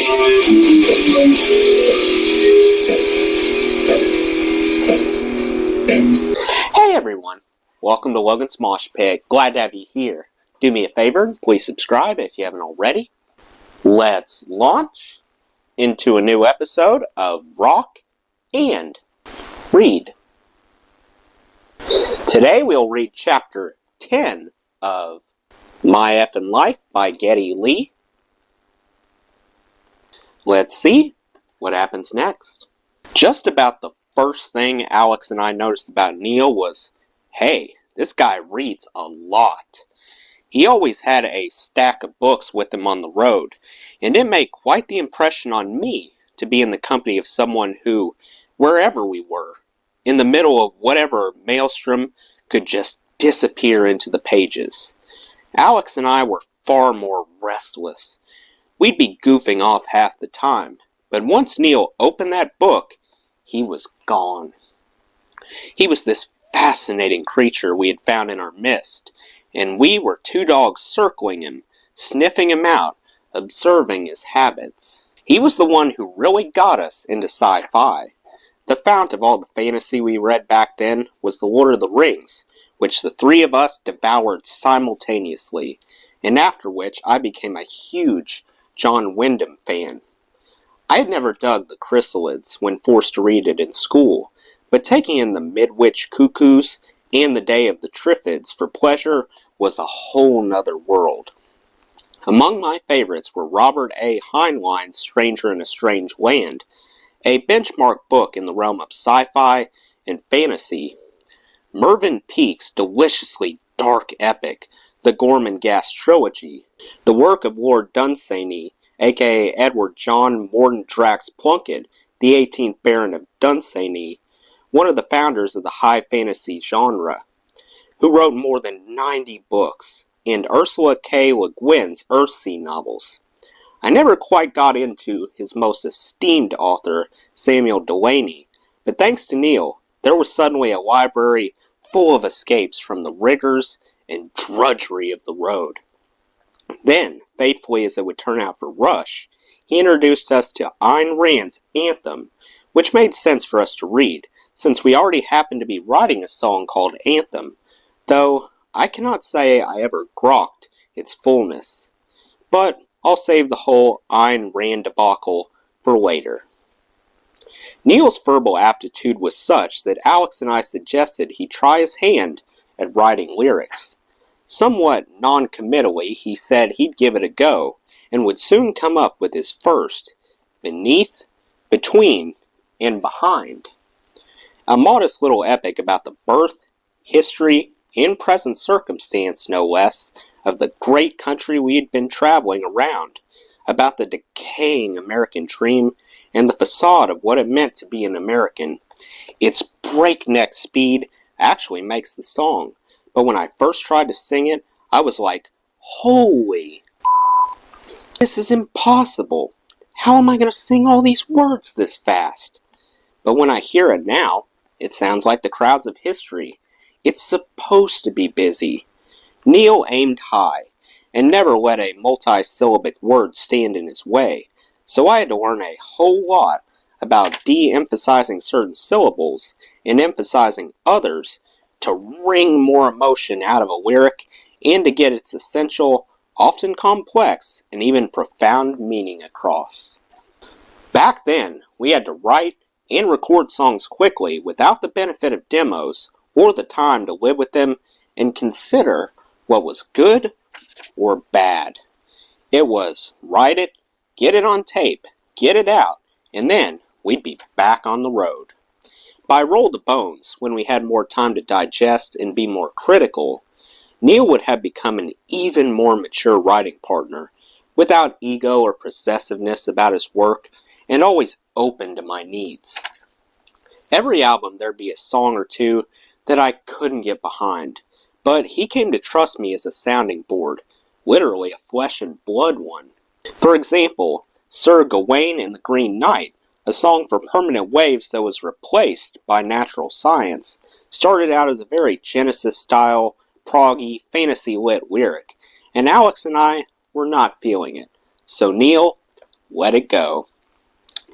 Hey everyone, welcome to Logan's Mosh Pit. Glad to have you here. Do me a favor, please subscribe if you haven't already. Let's launch into a new episode of Rock and Read. Today we'll read chapter 10 of My Effin Life by Geddy Lee. Let's see what happens next. Just about the first thing Alex and I noticed about Neil was, hey, this guy reads a lot. He always had a stack of books with him on the road, and it made quite the impression on me to be in the company of someone who, wherever we were, in the middle of whatever maelstrom, could just disappear into the pages. Alex and I were far more restless. We'd be goofing off half the time, but once Neil opened that book, he was gone. He was this fascinating creature we had found in our midst, and we were two dogs circling him, sniffing him out, observing his habits. He was the one who really got us into sci-fi. The fount of all the fantasy we read back then was The Lord of the Rings, which the three of us devoured simultaneously, and after which I became a huge John Wyndham fan. I had never dug the chrysalids when forced to read it in school, but taking in the Midwich Cuckoos and the Day of the Triffids for pleasure was a whole nother world. Among my favorites were Robert A. Heinlein's Stranger in a Strange Land, a benchmark book in the realm of sci-fi and fantasy, Mervyn Peake's deliciously dark epic, the Gormenghast Trilogy, the work of Lord Dunsany, aka Edward John Morton Drax Plunkett, the 18th Baron of Dunsany, one of the founders of the high fantasy genre, who wrote more than 90 books, and Ursula K. Le Guin's Earthsea novels. I never quite got into his most esteemed author, Samuel Delany, but thanks to Neil, there was suddenly a library full of escapes from the rigors and drudgery of the road. Then, faithfully as it would turn out for Rush, he introduced us to Ayn Rand's Anthem, which made sense for us to read, since we already happened to be writing a song called Anthem, though I cannot say I ever grokked its fullness. But I'll save the whole Ayn Rand debacle for later. Neil's verbal aptitude was such that Alex and I suggested he try his hand at writing lyrics. Somewhat non-committally, he said he'd give it a go, and would soon come up with his first, Beneath, Between, and Behind. A modest little epic about the birth, history, and present circumstance, no less, of the great country we had been traveling around, about the decaying American dream, and the facade of what it meant to be an American. Its breakneck speed actually makes the song, but when I first tried to sing it, I was like, holy, this is impossible. How am I going to sing all these words this fast? But when I hear it now, it sounds like the crowds of history. It's supposed to be busy. Neil aimed high, and never let a multi-syllabic word stand in his way, so I had to learn a whole lot about de-emphasizing certain syllables and emphasizing others to wring more emotion out of a lyric and to get its essential, often complex, and even profound meaning across. Back then, we had to write and record songs quickly without the benefit of demos or the time to live with them and consider what was good or bad. It was write it, get it on tape, get it out, and then we'd be back on the road. By Roll the Bones, when we had more time to digest and be more critical, Neil would have become an even more mature writing partner, without ego or possessiveness about his work, and always open to my needs. Every album there'd be a song or two that I couldn't get behind, but he came to trust me as a sounding board, literally a flesh and blood one. For example, Sir Gawain and the Green Knight, a song for Permanent Waves that was replaced by Natural Science, started out as a very Genesis-style, proggy, fantasy-lit lyric, and Alex and I were not feeling it. So Neil, let it go.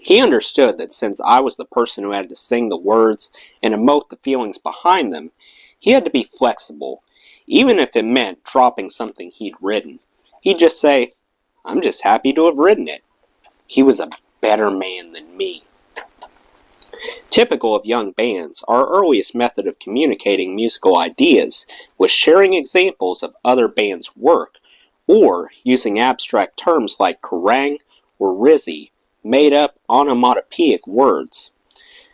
He understood that since I was the person who had to sing the words and emote the feelings behind them, he had to be flexible, even if it meant dropping something he'd written. He'd just say, "I'm just happy to have written it." He was a better man than me. Typical of young bands, our earliest method of communicating musical ideas was sharing examples of other bands' work, or using abstract terms like kerrang or rizzy, made up onomatopoeic words.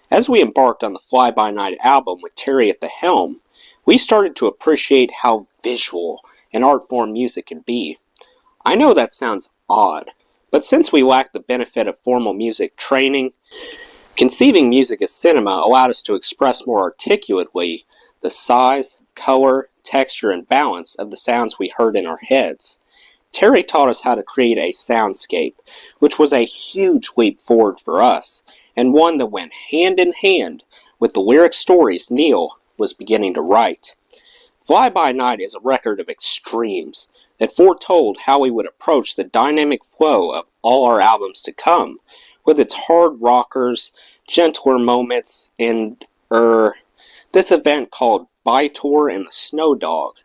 As we embarked on the Fly-By-Night album with Terry at the helm, we started to appreciate how visual and art form music can be. I know that sounds odd, but since we lacked the benefit of formal music training, conceiving music as cinema allowed us to express more articulately the size, color, texture, and balance of the sounds we heard in our heads. Terry taught us how to create a soundscape, which was a huge leap forward for us, and one that went hand in hand with the lyric stories Neil was beginning to write. Fly By Night is a record of extremes that foretold how we would approach the dynamic flow of all our albums to come, with its hard rockers, gentler moments, and, this event called By Tour and the Snow Dog,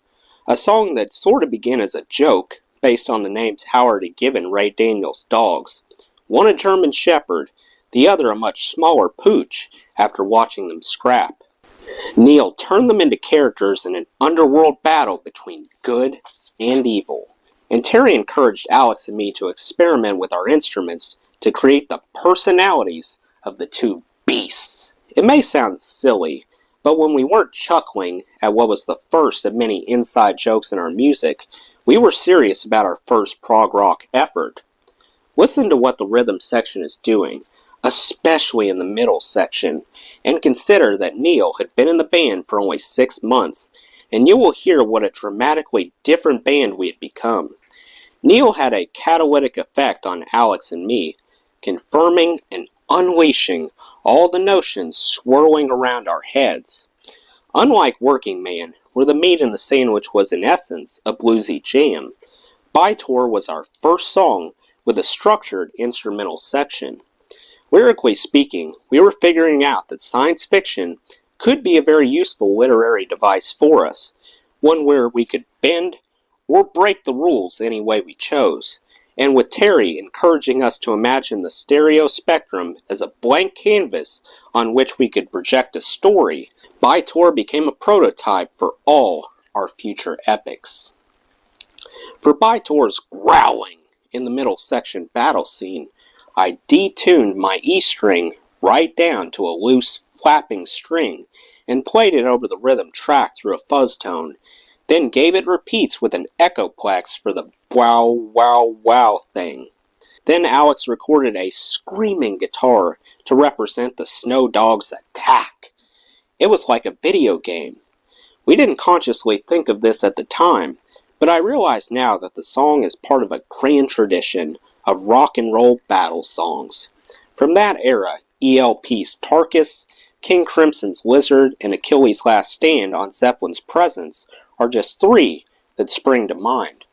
a song that sort of began as a joke based on the names Howard had given Ray Daniels' dogs, one a German Shepherd, the other a much smaller pooch, after watching them scrap. Neil turned them into characters in an underworld battle between good and evil, and Terry encouraged Alex and me to experiment with our instruments to create the personalities of the two beasts. It may sound silly, but when we weren't chuckling at what was the first of many inside jokes in our music, we were serious about our first prog rock effort. Listen to what the rhythm section is doing, especially in the middle section, and consider that Neil had been in the band for only 6 months, and you will hear what a dramatically different band we had become. Neil had a catalytic effect on Alex and me, confirming and unleashing all the notions swirling around our heads. Unlike Working Man, where the meat in the sandwich was in essence a bluesy jam, By Tour was our first song with a structured instrumental section. Lyrically speaking, we were figuring out that science fiction could be a very useful literary device for us, one where we could bend or break the rules any way we chose, and with Terry encouraging us to imagine the stereo spectrum as a blank canvas on which we could project a story, By Tour became a prototype for all our future epics. For By Tour's growling in the middle section battle scene, I detuned my E string right down to a loose flapping string and played it over the rhythm track through a fuzz tone, then gave it repeats with an echoplex for the wow wow wow thing. Then Alex recorded a screaming guitar to represent the Snow Dog's attack. It was like a video game. We didn't consciously think of this at the time, but I realize now that the song is part of a grand tradition of rock and roll battle songs. From that era, ELP's Tarkus, King Crimson's Lizard, and Achilles' Last Stand on Zeppelin's Presence are just 3 that spring to mind.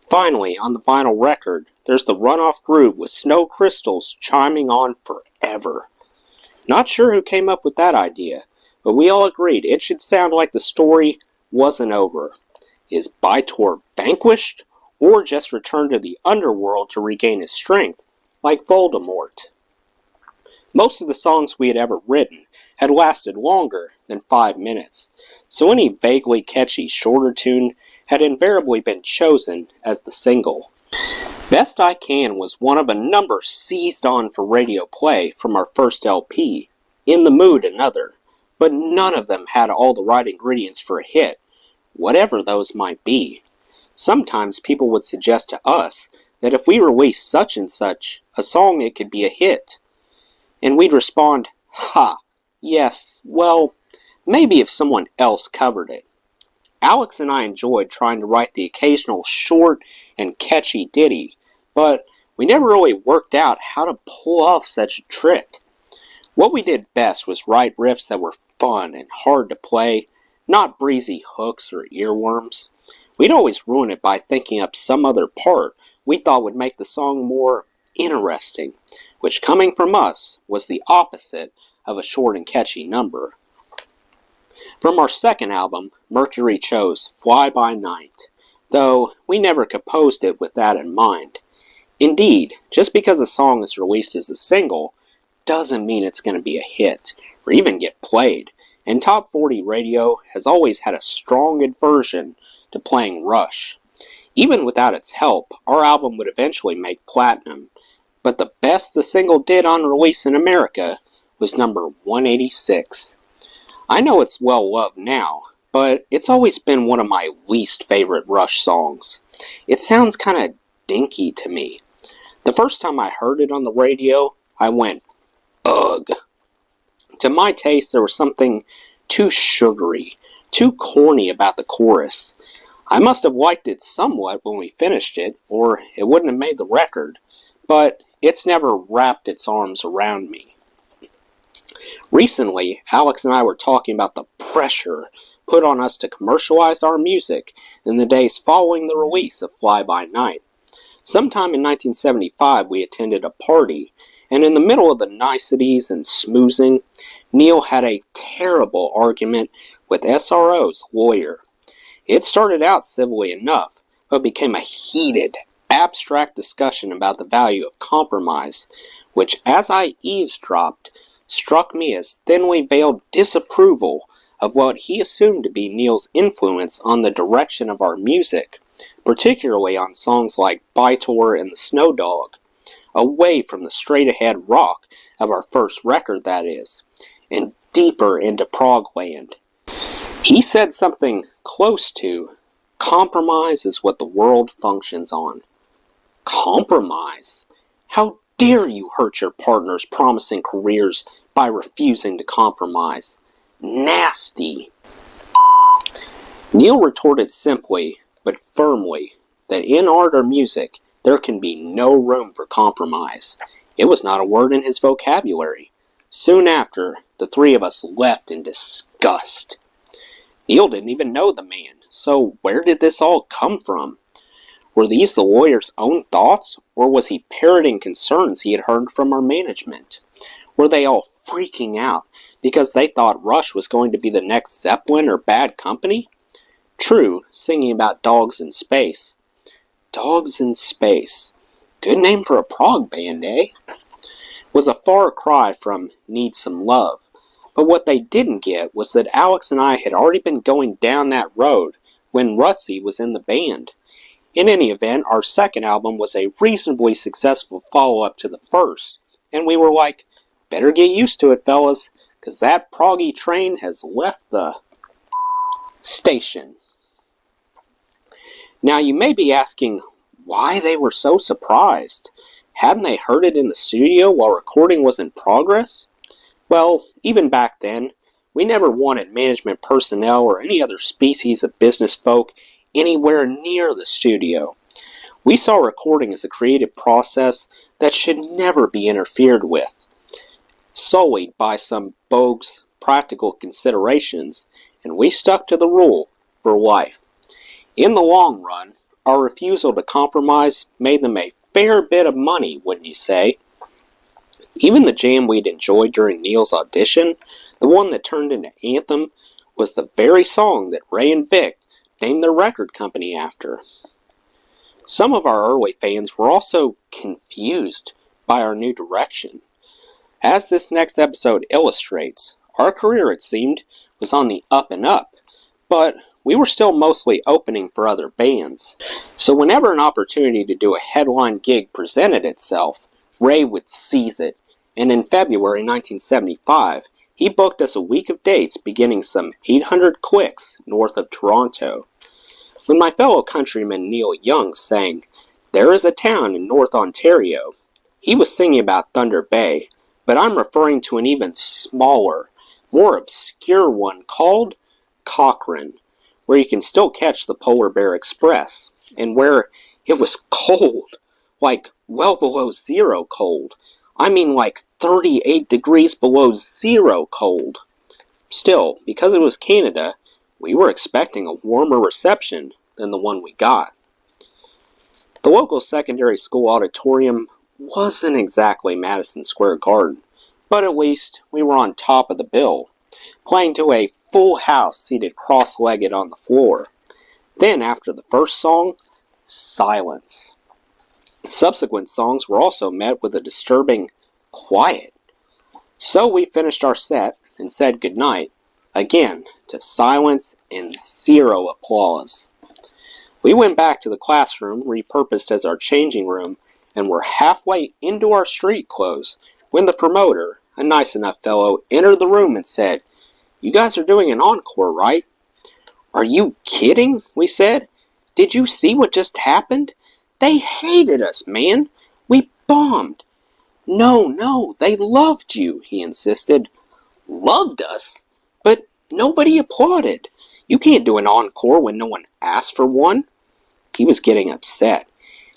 Finally, on the vinyl record, there's the runoff groove with snow crystals chiming on forever. Not sure who came up with that idea, but we all agreed it should sound like the story wasn't over. Is By Tour vanquished, or just returned to the underworld to regain his strength, like Voldemort? Most of the songs we had ever written had lasted longer than 5 minutes, so any vaguely catchy shorter tune had invariably been chosen as the single. Best I Can was one of a number seized on for radio play from our first LP, In the Mood another, but none of them had all the right ingredients for a hit, whatever those might be. Sometimes people would suggest to us that if we released such and such a song it could be a hit. And we'd respond, "Ha, yes, well, maybe if someone else covered it." Alex and I enjoyed trying to write the occasional short and catchy ditty, but we never really worked out how to pull off such a trick. What we did best was write riffs that were fun and hard to play, not breezy hooks or earworms. We'd always ruin it by thinking up some other part we thought would make the song more interesting, which coming from us was the opposite of a short and catchy number. From our second album, Mercury chose Fly By Night, though we never composed it with that in mind. Indeed, just because a song is released as a single doesn't mean it's going to be a hit or even get played, and Top 40 radio has always had a strong aversion to playing Rush. Even without its help, our album would eventually make platinum, but the best the single did on release in America was number 186. I know it's well loved now, but it's always been one of my least favorite Rush songs. It sounds kind of dinky to me. The first time I heard it on the radio, I went, ugh. To my taste, there was something too sugary, too corny about the chorus. I must have liked it somewhat when we finished it, or it wouldn't have made the record, but it's never wrapped its arms around me. Recently, Alex and I were talking about the pressure put on us to commercialize our music in the days following the release of Fly By Night. Sometime in 1975, we attended a party, and in the middle of the niceties and smoozing, Neil had a terrible argument with SRO's lawyer. It started out civilly enough, but became a heated, abstract discussion about the value of compromise, which, as I eavesdropped, struck me as thinly veiled disapproval of what he assumed to be Neil's influence on the direction of our music, particularly on songs like Bytor and the Snow Dog, away from the straight-ahead rock of our first record, that is, and deeper into prog land. He said something close to, compromise is what the world functions on. Compromise? How dare you hurt your partner's promising careers by refusing to compromise? Nasty. Neil retorted simply, but firmly, that in art or music, there can be no room for compromise. It was not a word in his vocabulary. Soon after, the three of us left in disgust. Neil didn't even know the man, so where did this all come from? Were these the lawyer's own thoughts, or was he parroting concerns he had heard from our management? Were they all freaking out because they thought Rush was going to be the next Zeppelin or Bad Company? True, singing about dogs in space. Dogs in Space. Good name for a prog band, eh? Was a far cry from Need Some Love. But what they didn't get was that Alex and I had already been going down that road when Rutsy was in the band. In any event, our second album was a reasonably successful follow-up to the first, and we were like, better get used to it, fellas, because that proggy train has left the station. Now you may be asking why they were so surprised. Hadn't they heard it in the studio while recording was in progress? Well, even back then, we never wanted management personnel or any other species of business folk anywhere near the studio. We saw recording as a creative process that should never be interfered with, sullied by some bogus practical considerations, and we stuck to the rule for life. In the long run, our refusal to compromise made them a fair bit of money, wouldn't you say? Even the jam we'd enjoyed during Neil's audition, the one that turned into Anthem, was the very song that Ray and Vic named their record company after. Some of our early fans were also confused by our new direction. As this next episode illustrates, our career, it seemed, was on the up and up, but we were still mostly opening for other bands. So whenever an opportunity to do a headline gig presented itself, Ray would seize it, and in February 1975, he booked us a week of dates beginning some 800 clicks north of Toronto. When my fellow countryman Neil Young sang, "There is a town in North Ontario," he was singing about Thunder Bay, but I'm referring to an even smaller, more obscure one called Cochrane, where you can still catch the Polar Bear Express, and where it was cold, like well below zero cold. I mean like 38 degrees below zero cold. Still, because it was Canada, we were expecting a warmer reception than the one we got. The local secondary school auditorium wasn't exactly Madison Square Garden, but at least we were on top of the bill, playing to a full house seated cross-legged on the floor. Then, after the first song, silence. Subsequent songs were also met with a disturbing quiet. So we finished our set and said goodnight, again to silence and zero applause. We went back to the classroom, repurposed as our changing room, and were halfway into our street clothes when the promoter, a nice enough fellow, entered the room and said, "You guys are doing an encore, right?" "Are you kidding?" we said. "Did you see what just happened? They hated us, man. We bombed." No, they loved you," he insisted. "Loved us? But nobody applauded. You can't do an encore when no one asked for one." He was getting upset.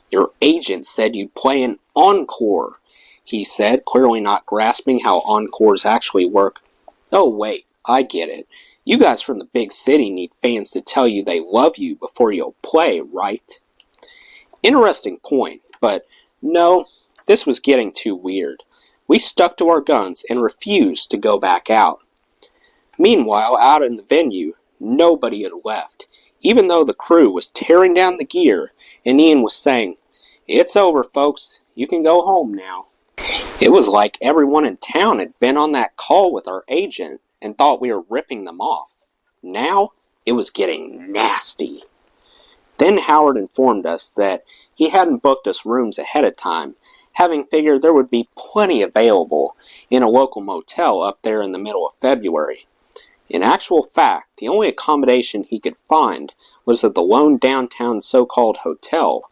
"Your agent said you'd play an encore," he said, clearly not grasping how encores actually work. "Oh, wait, I get it. You guys from the big city need fans to tell you they love you before you'll play, right?" Interesting point, but no, this was getting too weird. We stuck to our guns and refused to go back out. Meanwhile, out in the venue, nobody had left, even though the crew was tearing down the gear and Ian was saying, "It's over, folks. You can go home now." It was like everyone in town had been on that call with our agent and thought we were ripping them off. Now, it was getting nasty. Then Howard informed us that he hadn't booked us rooms ahead of time, having figured there would be plenty available in a local motel up there in the middle of February. In actual fact, the only accommodation he could find was at the lone downtown so-called hotel,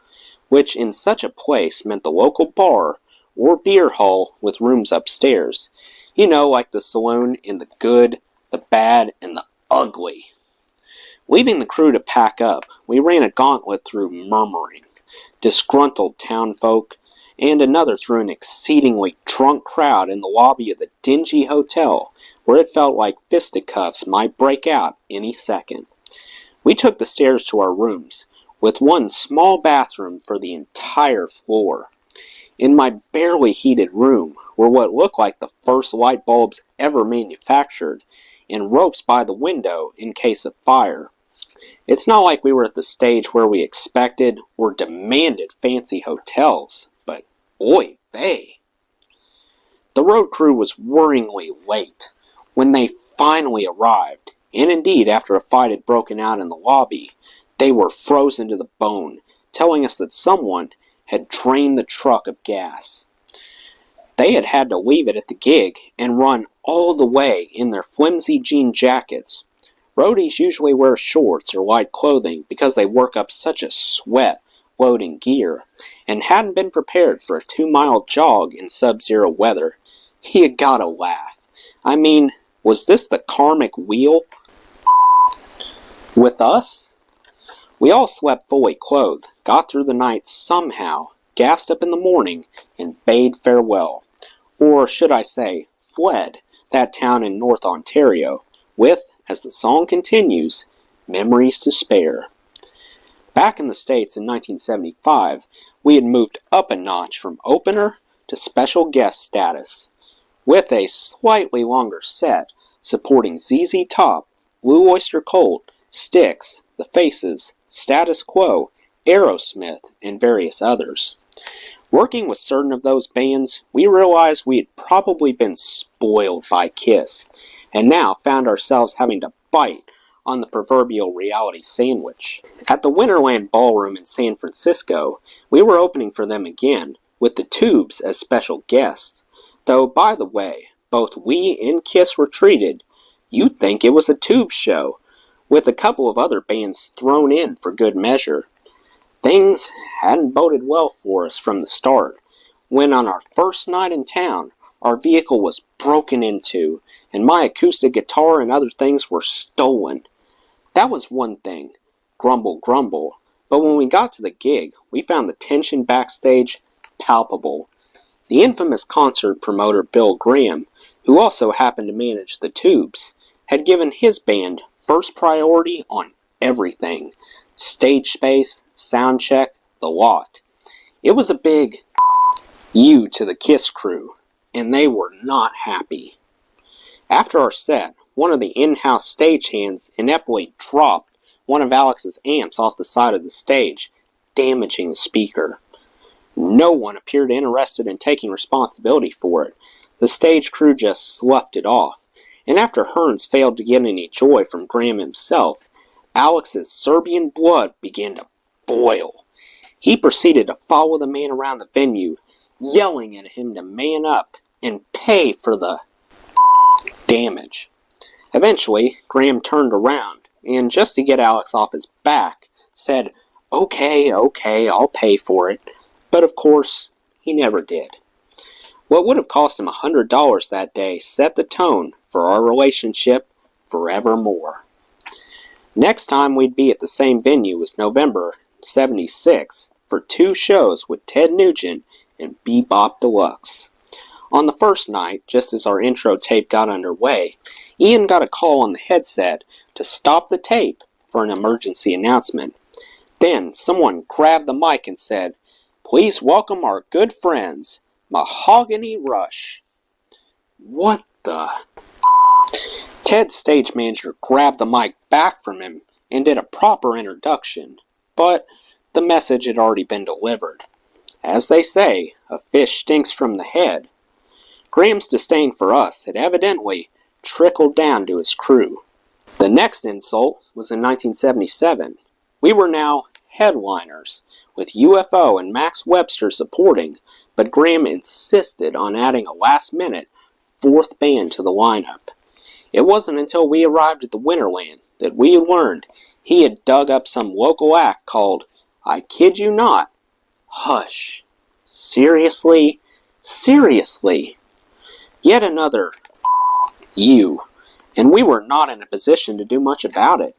which in such a place meant the local bar or beer hall with rooms upstairs. You know, like the saloon in The Good, The Bad, and The Ugly. Leaving the crew to pack up, we ran a gauntlet through murmuring, disgruntled townfolk, and another through an exceedingly drunk crowd in the lobby of the dingy hotel, where it felt like fisticuffs might break out any second. We took the stairs to our rooms, with one small bathroom for the entire floor. In my barely heated room were what looked like the first light bulbs ever manufactured, and ropes by the window in case of fire. It's not like we were at the stage where we expected or demanded fancy hotels, but oy vey. The road crew was worryingly late when they finally arrived, and indeed after a fight had broken out in the lobby, they were frozen to the bone, telling us that someone had drained the truck of gas. They had had to leave it at the gig and run all the way in their flimsy jean jackets. Roadies usually wear shorts or light clothing because they work up such a sweat loading gear, and hadn't been prepared for a 2-mile jog in sub-zero weather. You gotta laugh. I mean, was this the karmic wheel? With us? We all slept fully clothed, got through the night somehow, gassed up in the morning, and bade farewell. Or should I say, fled, that town in North Ontario, with, as the song continues, memories to spare. Back in the States in 1975, we had moved up a notch from opener to special guest status, with a slightly longer set supporting ZZ Top, Blue Oyster Cult, Styx, The Faces, Status Quo, Aerosmith, and various others. Working with certain of those bands, we realized we had probably been spoiled by Kiss, and now found ourselves having to bite on the proverbial reality sandwich. At the Winterland Ballroom in San Francisco, we were opening for them again, with the Tubes as special guests. Though, by the way, both we and Kiss were treated, you'd think it was a Tubes show, with a couple of other bands thrown in for good measure. Things hadn't boded well for us from the start, when on our first night in town, our vehicle was broken into, and my acoustic guitar and other things were stolen. That was one thing, grumble, grumble, but when we got to the gig, we found the tension backstage palpable. The infamous concert promoter Bill Graham, who also happened to manage the Tubes, had given his band first priority on everything. Stage space, sound check, the lot. It was a big to the Kiss crew, and they were not happy. After our set, one of the in-house stagehands ineptly dropped one of Alex's amps off the side of the stage, damaging the speaker. No one appeared interested in taking responsibility for it. The stage crew just sloughed it off, and after Hearns failed to get any joy from Graham himself, Alex's Serbian blood began to boil. He proceeded to follow the man around the venue, yelling at him to man up and pay for the damage. Eventually, Graham turned around, and just to get Alex off his back, said, Okay, I'll pay for it. But of course, he never did. What would have cost him $100 that day set the tone for our relationship forevermore. Next time we'd be at the same venue was November '76 for 2 shows with Ted Nugent and Bebop Deluxe. On the first night, just as our intro tape got underway, Ian got a call on the headset to stop the tape for an emergency announcement. Then someone grabbed the mic and said, Please welcome our good friends, Mahogany Rush. What the? Ted's stage manager grabbed the mic back from him and did a proper introduction, but the message had already been delivered. As they say, a fish stinks from the head. Graham's disdain for us had evidently trickled down to his crew. The next insult was in 1977. We were now headliners, with UFO and Max Webster supporting, but Graham insisted on adding a last-minute 4th band to the lineup. It wasn't until we arrived at the Winterland that we learned he had dug up some local act called, I kid you not, Hush. Seriously? Yet another you, and we were not in a position to do much about it.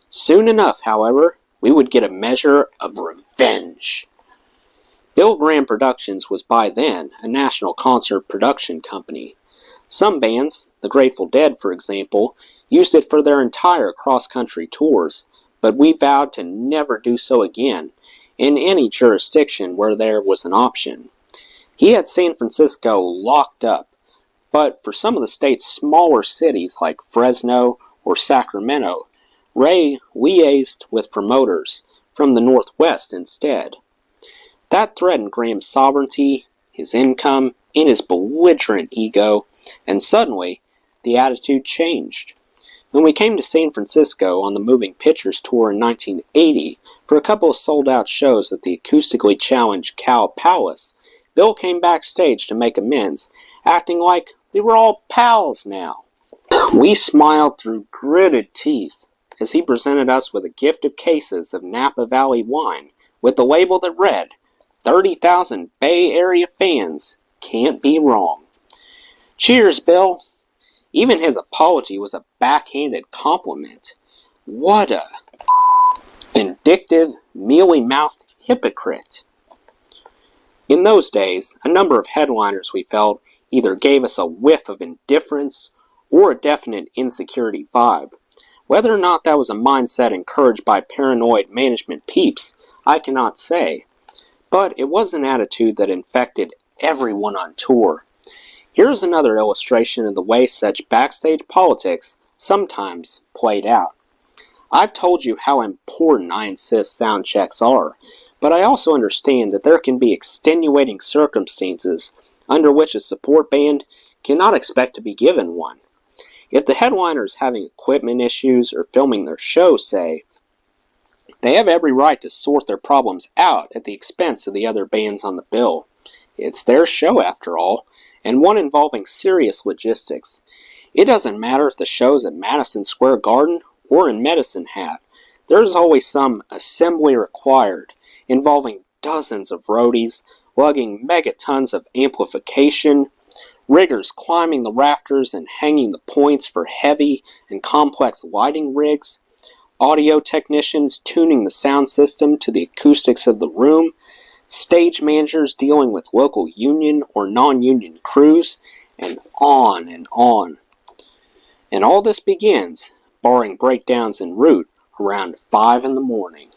Soon enough, however, we would get a measure of revenge. Bill Graham Productions was by then a national concert production company. Some bands, the Grateful Dead for example, used it for their entire cross-country tours, but we vowed to never do so again in any jurisdiction where there was an option. He had San Francisco locked up, but for some of the state's smaller cities like Fresno or Sacramento, Ray liaised with promoters from the Northwest instead. That threatened Graham's sovereignty, his income, and his belligerent ego, and suddenly the attitude changed. When we came to San Francisco on the Moving Pictures tour in 1980 for a couple of sold-out shows at the acoustically challenged Cow Palace, Bill came backstage to make amends, acting like we were all pals now. We smiled through gritted teeth as he presented us with a gift of cases of Napa Valley wine with the label that read, 30,000 Bay Area fans can't be wrong. Cheers, Bill. Even his apology was a backhanded compliment. What a vindictive, mealy-mouthed hypocrite. In those days, a number of headliners we felt either gave us a whiff of indifference or a definite insecurity vibe. Whether or not that was a mindset encouraged by paranoid management peeps, I cannot say. But it was an attitude that infected everyone on tour. Here's another illustration of the way such backstage politics sometimes played out. I've told you how important I insist sound checks are, but I also understand that there can be extenuating circumstances under which a support band cannot expect to be given one. If the headliner is having equipment issues or filming their show, say, they have every right to sort their problems out at the expense of the other bands on the bill. It's their show after all, and one involving serious logistics. It doesn't matter if the show's at Madison Square Garden or in Medicine Hat. There's always some assembly required, involving dozens of roadies, lugging megatons of amplification, riggers climbing the rafters and hanging the points for heavy and complex lighting rigs, audio technicians tuning the sound system to the acoustics of the room, stage managers dealing with local union or non-union crews, and on and on. And all this begins, barring breakdowns en route, around 5 in the morning.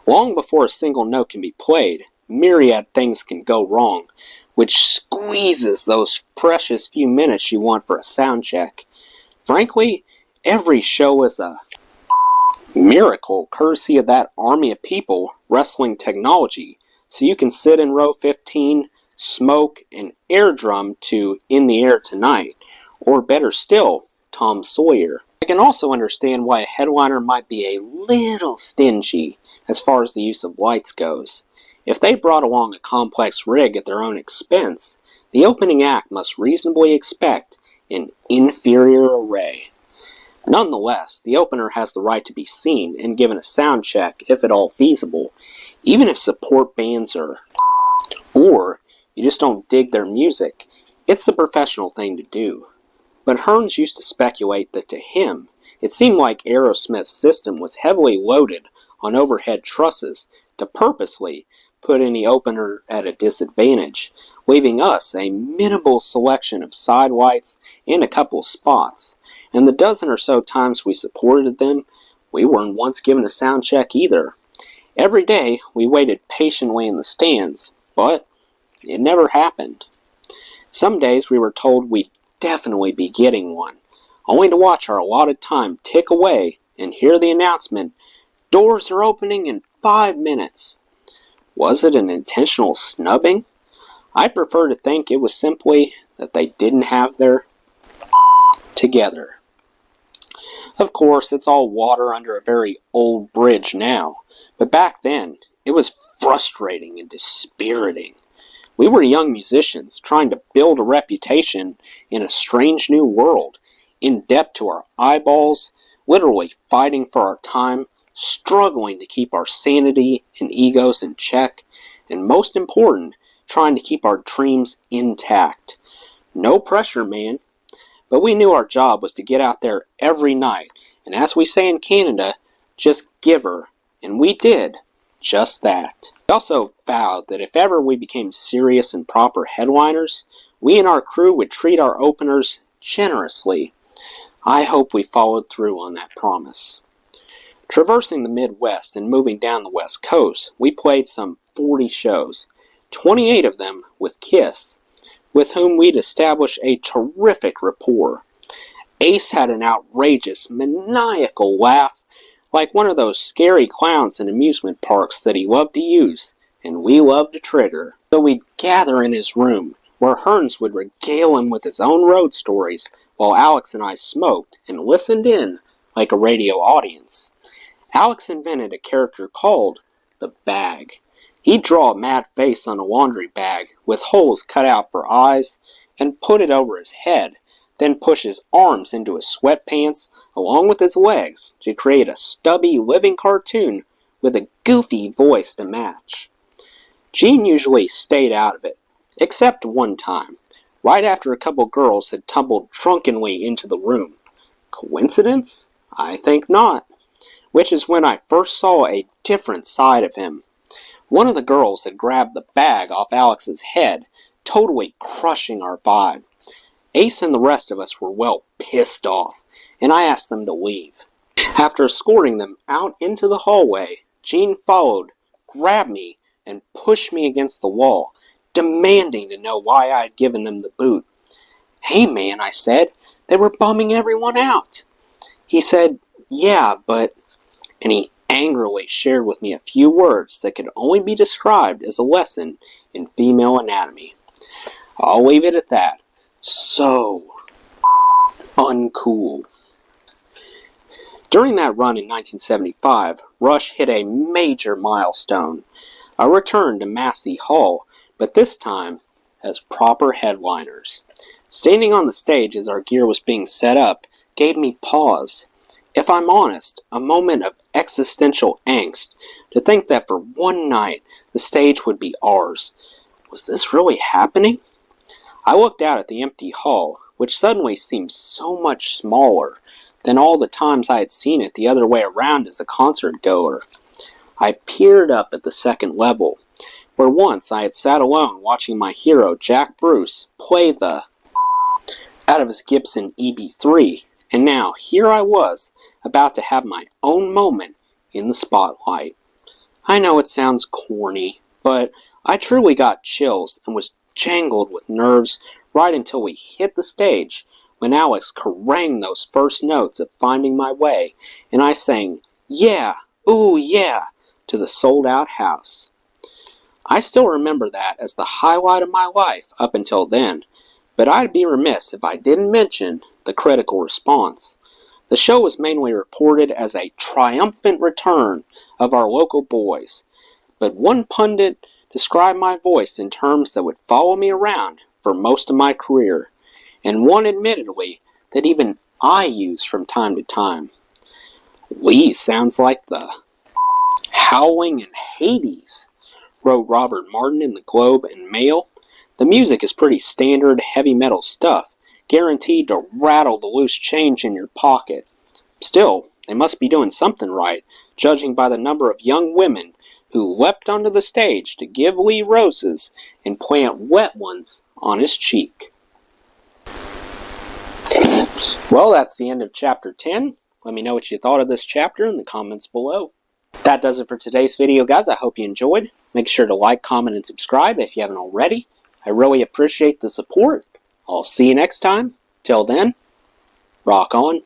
Long before a single note can be played, myriad things can go wrong, which squeezes those precious few minutes you want for a sound check. Frankly, every show is a miracle courtesy of that army of people wrestling technology, so you can sit in row 15, smoke, and air drum to In the Air Tonight, or better still, Tom Sawyer. I can also understand why a headliner might be a little stingy as far as the use of lights goes. If they brought along a complex rig at their own expense, the opening act must reasonably expect an inferior array. Nonetheless, the opener has the right to be seen and given a sound check if at all feasible, even if support bands are, or you just don't dig their music. It's the professional thing to do. But Hearns used to speculate that to him, it seemed like Aerosmith's system was heavily loaded on overhead trusses to purposely put any opener at a disadvantage, leaving us a minimal selection of side lights and a couple spots. And the dozen or so times we supported them, we weren't once given a sound check either. Every day we waited patiently in the stands, but it never happened. Some days we were told we'd definitely be getting one, only to watch our allotted time tick away and hear the announcement, "Doors are opening in 5 minutes." Was it an intentional snubbing? I prefer to think it was simply that they didn't have their together. Of course, it's all water under a very old bridge now, but back then, it was frustrating and dispiriting. We were young musicians trying to build a reputation in a strange new world, in debt to our eyeballs, literally fighting for our time, struggling to keep our sanity and egos in check, and most important, trying to keep our dreams intact. No pressure, man. But we knew our job was to get out there every night, and as we say in Canada, just give her. And we did just that. We also vowed that if ever we became serious and proper headliners, we and our crew would treat our openers generously. I hope we followed through on that promise. Traversing the Midwest and moving down the West Coast, we played some 40 shows, 28 of them with Kiss, with whom we'd established a terrific rapport. Ace had an outrageous, maniacal laugh, like one of those scary clowns in amusement parks that he loved to use, and we loved to trigger. So we'd gather in his room, where Hearns would regale him with his own road stories, while Alex and I smoked and listened in like a radio audience. Alex invented a character called the Bag. He'd draw a mad face on a laundry bag with holes cut out for eyes and put it over his head, then push his arms into his sweatpants along with his legs to create a stubby living cartoon with a goofy voice to match. Gene usually stayed out of it, except one time, right after a couple girls had tumbled drunkenly into the room. Coincidence? I think not. Which is when I first saw a different side of him. One of the girls had grabbed the bag off Alex's head, totally crushing our vibe. Ace and the rest of us were well pissed off, and I asked them to leave. After escorting them out into the hallway, Gene followed, grabbed me, and pushed me against the wall, demanding to know why I had given them the boot. "Hey man," I said, "they were bumming everyone out." He said, "Yeah, but..." And he angrily shared with me a few words that could only be described as a lesson in female anatomy. I'll leave it at that. So uncool. During that run in 1975, Rush hit a major milestone, a return to Massey Hall, but this time as proper headliners. Standing on the stage as our gear was being set up gave me pause. If I'm honest, a moment of existential angst to think that for one night the stage would be ours. Was this really happening? I looked out at the empty hall, which suddenly seemed so much smaller than all the times I had seen it the other way around as a concert goer. I peered up at the second level, where once I had sat alone watching my hero Jack Bruce play the out of his Gibson EB3, and now here I was, about to have my own moment in the spotlight. I know it sounds corny, but I truly got chills and was jangled with nerves right until we hit the stage, when Alex caranged those first notes of Finding My Way, and I sang, "Yeah, ooh yeah," to the sold-out house. I still remember that as the highlight of my life up until then, but I'd be remiss if I didn't mention the critical response. The show was mainly reported as a triumphant return of our local boys, but one pundit described my voice in terms that would follow me around for most of my career, and one admittedly that even I use from time to time. "Lee sounds like the howling in Hades," wrote Robert Martin in the Globe and Mail. "The music is pretty standard heavy metal stuff, guaranteed to rattle the loose change in your pocket. Still, they must be doing something right, judging by the number of young women who leapt onto the stage to give Lee roses and plant wet ones on his cheek." Well, that's the end of Chapter 10. Let me know what you thought of this chapter in the comments below. That does it for today's video, guys. I hope you enjoyed. Make sure to like, comment, and subscribe if you haven't already. I really appreciate the support. I'll see you next time. Till then, rock on.